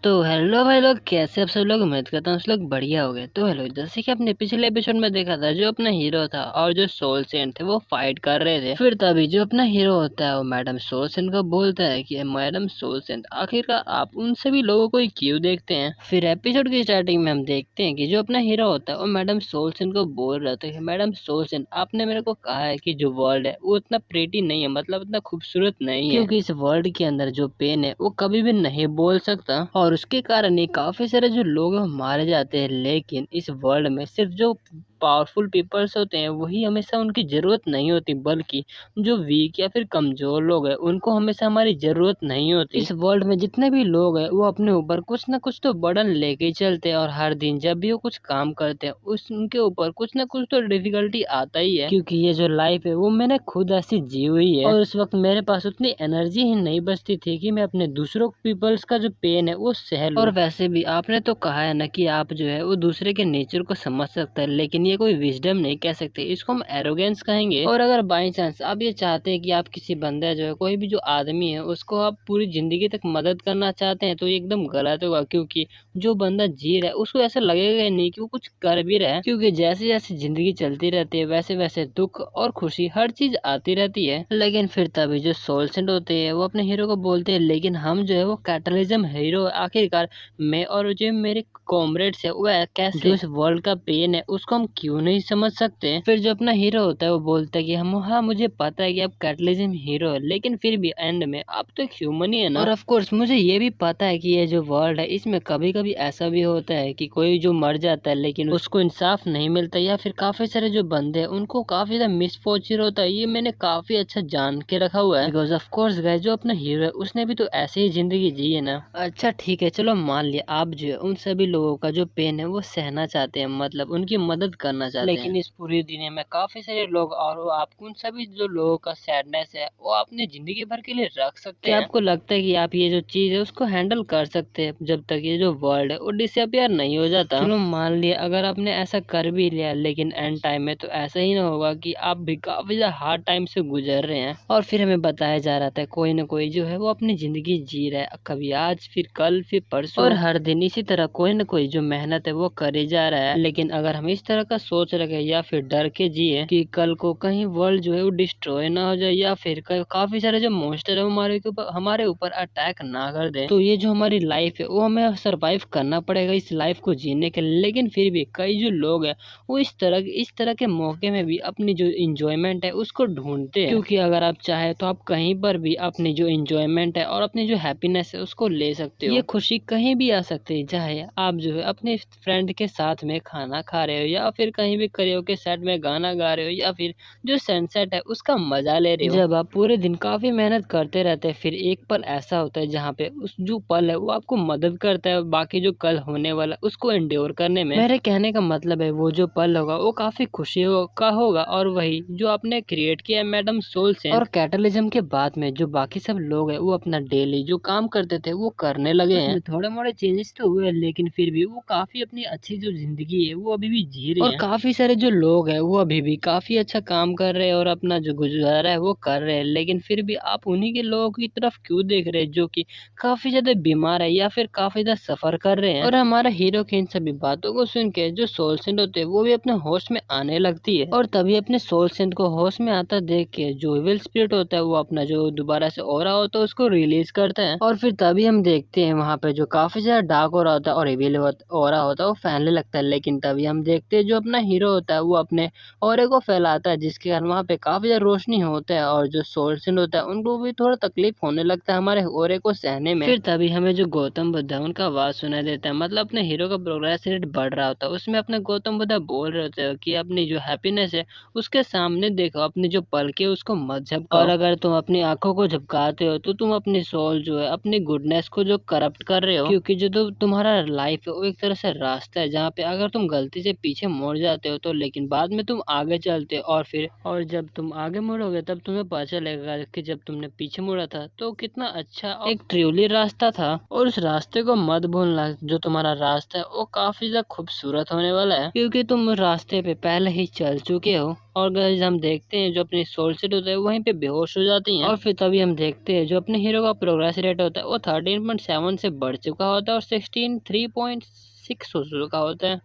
तो हेलो भाई लोग, कैसे आप सब लोग? उम्मीद करता हूँ सब लोग बढ़िया हो गए। तो हेलो, जैसे कि आपने पिछले एपिसोड में देखा था, जो अपना हीरो था और जो सोल सेंट थे वो फाइट कर रहे थे। फिर तभी जो अपना हीरो होता है वो मैडम सोल सेंट को बोलता है कि मैडम सोल सेंट, आखिरकार आप उन सभी लोगों को ही क्यों देखते हैं? फिर एपिसोड की स्टार्टिंग में हम देखते हैं कि जो अपना हीरो होता है वो मैडम सोल सेंट को बोल रहा था कि मैडम सोल सेंट, आपने मेरे को कहा है कि जो वर्ल्ड है वो उतना प्रेटी नहीं है, मतलब उतना खूबसूरत नहीं है, क्योंकि इस वर्ल्ड के अंदर जो पेन है वो कभी भी नहीं बोल सकता और उसके कारण ही काफी सारे जो लोग हैं वो मारे जाते हैं। लेकिन इस वर्ल्ड में सिर्फ जो पावरफुल पीपल्स होते हैं वही हमेशा उनकी जरूरत नहीं होती, बल्कि जो वीक या फिर कमजोर लोग हैं उनको हमेशा हमारी जरूरत नहीं होती। इस वर्ल्ड में जितने भी लोग हैं वो अपने ऊपर कुछ ना कुछ तो बर्डन लेके ही चलते हैं और हर दिन जब भी वो कुछ काम करते हैं उस उनके ऊपर कुछ ना कुछ तो डिफिकल्टी आता ही है, क्योंकि ये जो लाइफ है वो मैंने खुद ऐसी जी हुई है और उस वक्त मेरे पास उतनी एनर्जी ही नहीं बचती थी कि मैं अपने दूसरों पीपल्स का जो पेन है वो सह लूं। और वैसे भी आपने तो कहा है ना कि आप जो है वो दूसरे के नेचर को समझ सकते हैं, लेकिन ये कोई विजडम नहीं कह सकते, इसको हम एरोगेंस कहेंगे। और अगर बाई चांस आप ये चाहते हैं कि आप किसी बंदे जो है कोई भी जो आदमी है उसको आप पूरी जिंदगी तक मदद करना चाहते हैं, तो ये एकदम गलत होगा, क्योंकि जो बंदा जी रहा है उसको ऐसा लगेगा ही नहीं कि वो कुछ कर भी रहा है, क्योंकि जैसे जैसे जिंदगी चलती रहती है वैसे वैसे दुख और खुशी हर चीज आती रहती है। लेकिन फिर तभी जो सोल सेंट होते हैं वो अपने हीरो को बोलते हैं, लेकिन हम जो है वो कैटलिज्म हीरो, आखिरकार मैं और जो मेरे कॉमरेड्स है वह कैसे जो इस वर्ल्ड का पेन है उसको हम क्यों नहीं समझ सकते? फिर जो अपना हीरो होता है वो बोलता है कि हम, हाँ मुझे पता है कि आप कैटलिज्म हीरो है, लेकिन फिर भी एंड में आप तो एक ह्यूमन ही है ना। और ऑफ कोर्स मुझे ये भी पता है कि ये जो वर्ल्ड है इसमें कभी कभी ऐसा भी होता है कि कोई जो मर जाता है लेकिन उसको इंसाफ नहीं मिलता, या फिर काफी सारे जो बंदे हैं उनको काफी ज्यादा मिसफॉर्चून होता है। ये मैंने काफी अच्छा जान के रखा हुआ है, बिकॉज ऑफ कोर्स गाइस जो अपना हीरो है उसने भी तो ऐसे ही जिंदगी जी है ना। अच्छा ठीक है, चलो मान लिया आप जो है उन सभी लोगों का जो पेन है वो सहना चाहते हैं, मतलब उनकी मदद करना चाहते हैं, लेकिन इस पूरी दुनिया में काफी सारे लोग और वो आप उन सभी जो लोगों का सैडनेस है वो अपने जिंदगी भर के लिए रख सकते हैं। क्या आपको लगता है कि आप ये जो चीज है उसको हैंडल कर सकते हैं जब तक ये जो वर्ल्ड है वो डिसअपियर नहीं हो जाता? चलो मान लिया अगर आपने ऐसा कर भी लिया, लेकिन एंड टाइम में तो ऐसा ही ना होगा कि आप भी काफी ज्यादा हार्ड टाइम से गुजर रहे हैं और फिर हमें बताया जा रहा था कोई ना कोई जो है वो अपनी जिंदगी जी रहा है, कभी आज फिर कल फिर परसों, और हर दिन इसी तरह कोई ना कोई जो मेहनत है वो करे जा रहा है। लेकिन अगर हम इस तरह का सोच रखे या फिर डर के जिए कि कल को कहीं वर्ल्ड जो है वो डिस्ट्रॉय ना हो जाए या फिर काफी सारे जो मॉन्स्टर है वो हमारे ऊपर अटैक ना कर दे, तो ये जो हमारी लाइफ है वो हमें सरवाइव करना पड़ेगा इस लाइफ को जीने के लिए। लेकिन फिर भी कई जो लोग हैं वो इस तरह के मौके में भी अपनी जो इंजॉयमेंट है उसको ढूंढते हैं, क्योंकि अगर आप चाहे तो आप कहीं पर भी अपनी जो इंजॉयमेंट है और अपनी जो हैप्पीनेस है उसको ले सकते हो। ये खुशी कहीं भी आ सकती है, चाहे आप जो है अपने फ्रेंड के साथ में खाना खा रहे हो या फिर कहीं भी करियोके सेट में गाना गा रहे हो या फिर जो सनसेट है उसका मजा ले रहे हो। जब आप पूरे दिन काफी मेहनत करते रहते हैं फिर एक पल ऐसा होता है जहाँ पे उस जो पल है वो आपको मदद करता है बाकी जो कल होने वाला उसको एंड्योर करने में। मेरे कहने का मतलब है वो जो पल होगा वो काफी खुशी का होगा, और वही जो आपने क्रिएट किया है मैडम सोल सेंट और कैटलिज्म के बाद में जो बाकी सब लोग हैं वो अपना डेली जो काम करते थे वो करने लगे हैं। थोड़े मोड़े चेंजेस तो हुए लेकिन फिर भी वो काफी अपनी अच्छी जो जिंदगी है वो अभी भी जी रहे हैं, और काफी सारे जो लोग हैं वो अभी भी काफी अच्छा काम कर रहे हैं और अपना जो गुजारा है वो कर रहे हैं। लेकिन फिर भी आप उन्हीं के लोगों की तरफ क्यों देख रहे हैं जो कि काफी ज्यादा बीमार है या फिर काफी ज्यादा सफर कर रहे हैं? और हमारा हीरो की इन सभी बातों को सुन के जो सोल सेंट होते हैं वो भी अपने होश में आने लगती है, और तभी अपने सोल सेंट को होश में आता देख के जो इविल स्पिरिट होता है वो अपना जो दोबारा से ऑरा होता है उसको रिलीज करता है, और फिर तभी हम देखते हैं वहाँ पे जो काफी ज्यादा डार्क ऑरा होता है और इविल ऑरा होता है वो फैलने लगता है। लेकिन तभी हम देखते हैं जो अपना हीरो होता है वो अपने ऑरे को फैलाता है जिसके कारण वहाँ पे काफी ज्यादा रोशनी होता है, और जो सोल सेंट होता है उनको भी थोड़ा तकलीफ होने लगता है हमारे ऑरे को सहने में। फिर तभी हमें जो गौतम बुद्ध है उनका आवाज सुनाई देता है, मतलब अपने हीरो का प्रोग्रेस रेट बढ़ रहा होता है, उसमें अपने गौतम बुद्ध बोल रहे होते हैं कि अपनी जो हैप्पीनेस है उसके सामने देखो, अपनी जो पलके उसको मत झपकाओ, और अगर तुम अपनी आंखों को झपकाते हो तो तुम अपनी सोल जो है अपनी गुडनेस को जो करप्ट कर रहे हो, क्योंकि जो तुम्हारा लाइफ है वो एक तरह से रास्ता है जहाँ पे अगर तुम गलती से पीछे मुड़ मुड़ जाते हो तो, लेकिन बाद में तुम आगे चलते हो और जब तुम आगे मुड़ोगे तब तुम्हें पता चलेगा कि जब तुमने पीछे मुड़ा था तो कितना अच्छा और एक ट्रिवली रास्ता था। और उस रास्ते को मत भूलना, जो तुम्हारा रास्ता है वो काफी ज्यादा खूबसूरत होने वाला है, क्योंकि तुम रास्ते पे पहले ही चल चुके हो। और गाइस हम देखते हैं जो अपनी सोल सेट होता है वहीं पे बेहोश हो जाती हैं, और फिर तभी हम देखते हैं जो अपने हीरो का प्रोग्रेस रेट होता है वो 13.7 से बढ़ चुका होता है और 16 3.6 हो चुका होता है।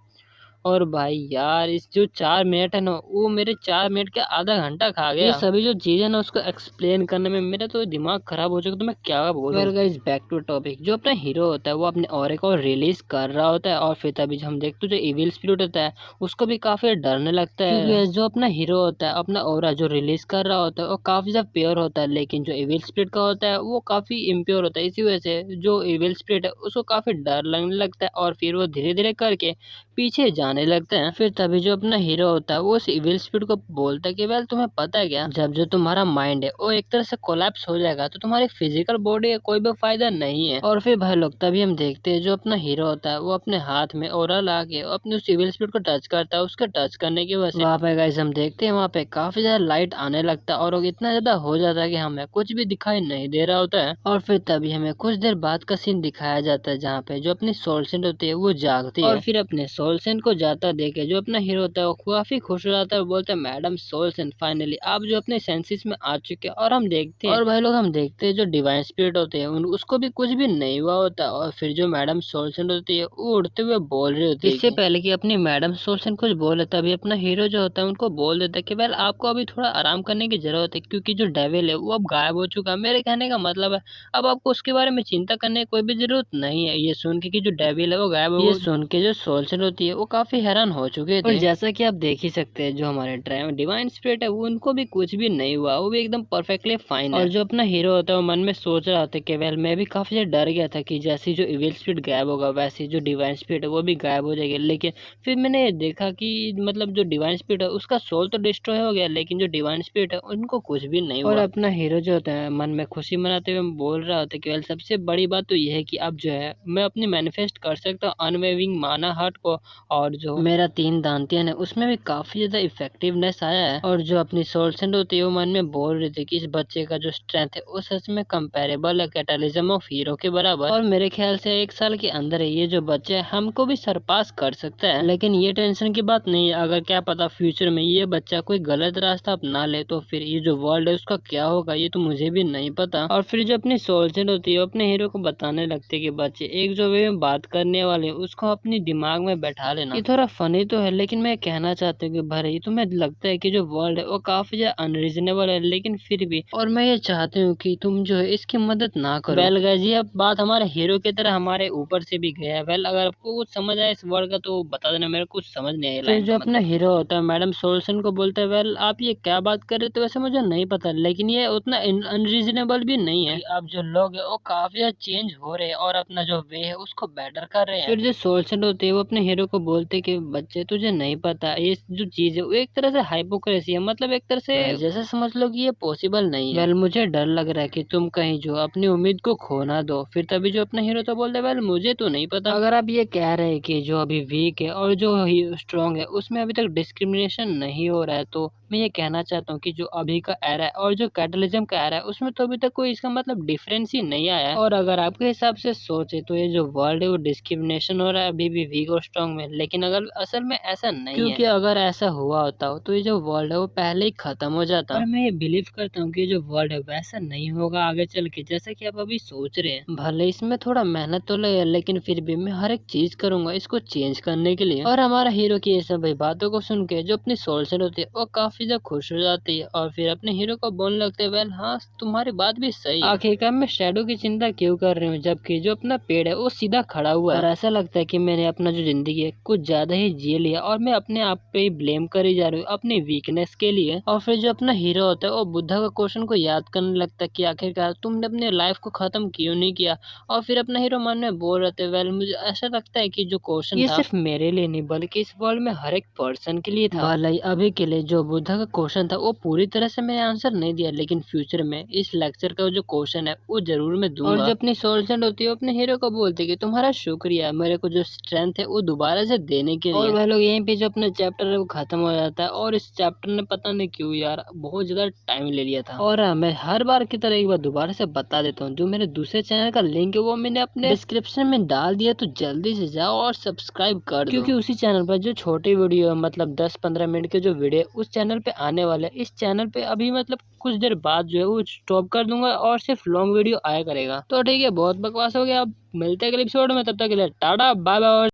और भाई यार इस जो 4 मिनट है ना वो मेरे 4 मिनट के आधा घंटा खा गया। ये सभी जो चीजें ना उसको एक्सप्लेन करने में मेरा तो दिमाग खराब हो चुका, तो मैं क्या बोलूं। Well guys back to topic, जो अपना हीरो होता है वो अपने ऑरे को रिलीज कर रहा होता है, और फिर तभी हम देखते हैं जो इविल स्पिरिट होता है उसको भी काफी डरने लगता है, क्योंकि जो अपना हीरो होता है अपना ऑरा जो रिलीज कर रहा होता है वो काफी ज्यादा प्योर होता है, लेकिन जो इविल स्पिरिट का होता है वो काफी इम्प्योर होता है। इसी वजह से जो इविल स्पिरिट है उसको काफी डर लगने लगता है, और फिर वो धीरे धीरे करके पीछे जाने लगते हैं। फिर तभी जो अपना हीरो होता है वो उस इविल स्पिरिट को बोलता है कि वेल तुम्हें पता है क्या, जब जो तुम्हारा माइंड है वो एक तरह से कोलैप्स हो जाएगा तो तुम्हारी फिजिकल बॉडी का कोई भी फायदा नहीं है। और फिर भाई लोग तभी हम देखते हैं जो अपना हीरो होता है वो अपने हाथ में ओरा ला के अपने उस इविल स्पिरिट को टच करता है। उसके टच करने की वजह से वहाँ पे गाइस हम देखते हैं वहाँ पे काफी ज्यादा लाइट आने लगता है, और वो इतना ज्यादा हो जाता है कि हमें कुछ भी दिखाई नहीं दे रहा होता है। और फिर तभी हमें कुछ देर बाद का सीन दिखाया जाता है जहाँ पे जो अपनी सोल सेंट होती है वो जागती है, और फिर अपने सोलसेन को जाता देखे जो अपना हीरो होता है वो काफी खुश हो जाता है और बोलता है मैडम सोलसेन फाइनली आप जो अपने सेंसेस में आ चुके हैं। और हम देखते हैं और भाई लोग हम देखते हैं जो डिवाइन स्पिरिट होते हैं उसको भी कुछ भी नहीं हुआ होता, और फिर जो मैडम सोलसेन होती है वो उड़ते हुए बोल रही होती है। इससे पहले कि अपनी मैडम सोलसेन कुछ बोले तभी अपना हीरो जो होता है उनको बोल देता है कि वेल आपको अभी थोड़ा आराम करने की जरूरत है, क्योंकि जो डेविल है वो अब गायब हो चुका है। मेरे कहने का मतलब है अब आपको उसके बारे में चिंता करने की कोई भी जरूरत नहीं है। ये सुन के कि जो डेविल है वो गायब हो, ये सुन के जो सोल्जर होती है वो काफी हैरान हो चुके थे। और जैसा कि आप देख ही सकते हैं जो हमारे डिवाइन स्पिरिट है वो उनको भी कुछ भी नहीं हुआ, वो भी एकदम परफेक्टली फाइन है। और जो अपना हीरो होता है वो मन में सोच रहा था कि वेल मैं भी काफी ज्यादा डर गया था कि जैसे जो इविल स्पिरिट गायब होगा वैसे जो डिवाइन स्पिरिट है वो भी गायब हो जाएगी, लेकिन फिर मैंने देखा कि मतलब जो डिवाइन स्पिरिट है उसका सोल तो डिस्ट्रॉय हो गया, लेकिन जो डिवाइन स्पिरिट है उनको कुछ भी नहीं हुआ। और अपना हीरो जो होता है मन में खुशी मनाते हुए बोल रहा होता है कि वेल सबसे बड़ी बात तो यह है कि अब जो है मैं अपनी मैनिफेस्ट कर सकता हूँ अनवेविंग माना हार्ट को, और जो मेरा 3 दांतियन है उसमें भी काफी ज्यादा इफेक्टिवनेस आया है। और जो अपनी सोल सेंट होती है वो मन में बोल रही थी कि इस बच्चे का जो स्ट्रेंथ है वो सच में कंपेरेबल है कैटलिज्म ऑफ हीरो के बराबर, और मेरे ख्याल से 1 साल के अंदर है ये जो बच्चा है हमको भी सरपास कर सकता है। लेकिन ये टेंशन की बात नहीं है, अगर क्या पता फ्यूचर में ये बच्चा कोई गलत रास्ता अपना ले तो फिर ये जो वर्ल्ड है उसका क्या होगा ये तो मुझे भी नहीं पता। और फिर जो अपनी सोल सेंट होती है वो अपने हीरो को बताने लगती है कि बच्चे एक जो वे में बात करने वाले उसको अपनी दिमाग में बैठा लेना। ये थोड़ा फनी तो है, लेकिन मैं कहना चाहती हूँ कि भाई तुम्हें लगता है कि जो वर्ल्ड है वो काफी ज्यादा अनरीजनेबल है, लेकिन फिर भी और मैं ये चाहती हूँ कि तुम जो है इसकी मदद ना करो। वेल गाइस ये अब बात हमारे हीरो की तरह हमारे ऊपर से भी गया है। वेल अगर आपको कुछ समझ आया इस वर्ड का तो बता देना, मेरे को कुछ समझ नहीं आया। फिर जो अपना हीरो होता है मैडम सोल्सन को बोलता है वेल आप ये क्या बात कर रहे थे, वैसे मुझे नहीं पता, लेकिन ये उतना अनरीजनेबल भी नहीं है। अब जो लोग है वो काफी ज्यादा चेंज हो रहे हैं और अपना जो वे है उसको बेटर कर रहे हैं। फिर जो सोल्सन होते हैं वो अपने हीरो को बोलते कि बच्चे तुझे नहीं पता ये जो चीज है वो एक तरह से हाइपोक्रेसी है, मतलब एक तरह से जैसे समझ लो कि ये पॉसिबल नहीं है। वेल मुझे डर लग रहा है कि तुम कहीं जो अपनी उम्मीद को खो ना दो। फिर तभी जो अपना हीरो तो बोलते वेल मुझे तो नहीं पता, अगर आप ये कह रहे हैं कि जो अभी वीक है और जो स्ट्रांग है उसमें अभी तक डिस्क्रिमिनेशन नहीं हो रहा है, तो मैं ये कहना चाहता हूँ कि जो अभी का एरा है और जो कैटलिज्म का एरा है उसमें तो अभी तक कोई इसका मतलब डिफरेंस ही नहीं आया है। और अगर आपके हिसाब से सोचे तो ये जो वर्ल्ड है वो डिस्क्रिमिनेशन हो रहा है अभी भी वीक और स्ट्रांग में, लेकिन अगर असल में ऐसा नहीं है, क्योंकि अगर ऐसा हुआ होता हो तो ये जो वर्ल्ड है वो पहले ही खत्म हो जाता। और मैं ये बिलीव करता हूँ कि जो वर्ल्ड है वैसा नहीं होगा आगे चल के जैसा कि आप अभी सोच रहे हैं। भले इसमें थोड़ा मेहनत तो लगे, लेकिन फिर भी मैं हर एक चीज करूंगा इसको चेंज करने के लिए। और हमारा हीरो की ये सब बातों को सुन के जो अपनी सोल सेंट होती है वो काफी ज्यादा खुश हो जाती है और फिर अपने हीरो को बोलने लगते हैं वेल हाँ तुम्हारी बात भी सही है, आखिरकार मैं शैडो की चिंता क्यों कर रही हूँ जबकि जो अपना पेड़ है वो सीधा खड़ा हुआ है। और ऐसा लगता है कि मैंने अपना जो जिंदगी है कुछ ज्यादा ही जी लिया और मैं अपने आप पे ही ब्लेम करी जा रही हूँ अपनी वीकनेस के लिए। और फिर जो अपना हीरो होता है वो बुद्धा का क्वेश्चन को याद करने लगता है कि आखिरकार तुमने अपने लाइफ को खत्म क्यों नहीं किया। और फिर अपना हीरो मन में बोल रहे थे वेल मुझे ऐसा लगता है कि जो क्वेश्चन ये सिर्फ मेरे लिए नहीं बल्कि इस वर्ल्ड में हर एक पर्सन के लिए था। भले ही अभी के लिए जो बुद्धा का क्वेश्चन था वो पूरी तरह से मैंने आंसर नहीं दिया, लेकिन फ्यूचर में इस लेक्चर का जो क्वेश्चन है वो जरूर मैं दूंगा। और जो अपनी सोल सेंड होती है वो अपने हीरो को बोलती है कि तुम्हारा शुक्रिया मेरे को जो स्ट्रेंथ है वो दोबारा से देने के लिए। और वह लोग यहीं पे जो अपना चैप्टर है वो खत्म हो जाता है। और इस चैप्टर ने पता नहीं क्यों यार बहुत ज्यादा टाइम ले लिया था। और हाँ, मैं हर बार की तरह एक बार दोबारा से बता देता हूँ, जो मेरे दूसरे चैनल का लिंक है वो मैंने अपने डिस्क्रिप्शन में डाल दिया, तो जल्दी से जाओ और सब्सक्राइब कर दो। क्योंकि उसी चैनल पर जो छोटी वीडियो है मतलब 10-15 मिनट के जो वीडियो उस चैनल पे आने वाले है, इस चैनल पे अभी मतलब कुछ देर बाद जो है वो स्टॉप कर दूंगा और सिर्फ लॉन्ग वीडियो आया करेगा। तो ठीक है, बहुत बकवास हो गया, अब मिलते हैं अगले एपिसोड में, तब तक के लिए टाटा बाय बाय।